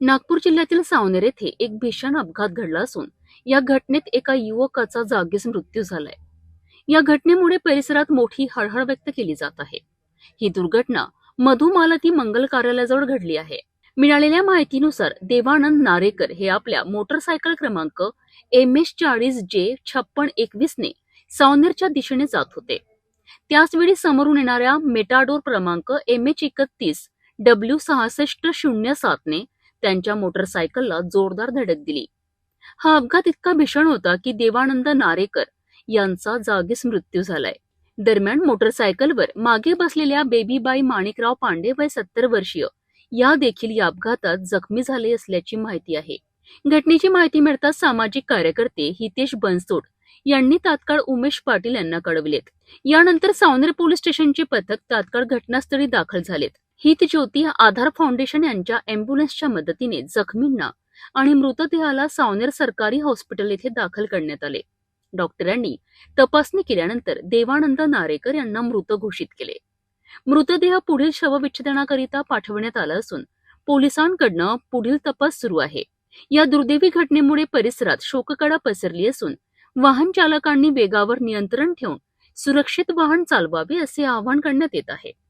नागपूर जिल्ह्यातील सावनेर येथे एक भीषण अपघात घडला असून या घटनेत एका युवकाचा जागीच मृत्यू झालाय. या घटनेमुळे परिसरात मोठी हळहळ व्यक्त केली जात आहे. ही दुर्घटना मधुमालती मंगल कार्यालयाजवळ घडली आहे. मिळालेल्या माहितीनुसार देवानंद नारेकर हे आपल्या मोटरसायकल क्रमांक MS40J5621 ने सावनेरच्या दिशेने जात होते. त्याचवेळी समोरून येणाऱ्या मेटाडोर क्रमांक MH31W6607 ने त्यांच्या मोटरसायकलला जोरदार धडक दिली. हा अपघात इतका भीषण होता की देवानंद नारेकर यांचा जागीच मृत्यू झालाय. दरम्यान मोटरसायकलवर मागे बसलेल्या बेबीबाई माणिकराव पांडे वय 70 वर्षीय या देखील या अपघातात जखमी झाले असल्याची माहिती आहे. घटनेची माहिती मिळताच सामाजिक कार्यकर्ते हितेश बनसोड यांनी तात्काळ उमेश पाटील यांना कळवलेत. यानंतर सावनेर पोलीस स्टेशनचे पथक तात्काळ घटनास्थळी दाखल झालेत. हितज्योती आधार फाउंडेशन यांच्या अँब्युलन्सच्या मदतीने जखमींना आणि मृतदेहाला सावनेर सरकारी हॉस्पिटल येथे दाखल करण्यात आले. डॉक्टरांनी तपासणी केल्यानंतर देवानंद नारेकर यांना मृत घोषित केले. मृतदेह पुढील शवविच्छेदनाकरिता पाठवण्यात आला असून पोलिसांकडून पुढील तपास सुरू आहे. या दुर्दैवी घटनेमुळे परिसरात शोककळा पसरली असून वाहन चालकांनी वेगावर नियंत्रण ठेवून सुरक्षित वाहन चालवावे असे आवाहन करण्यात येत आहे.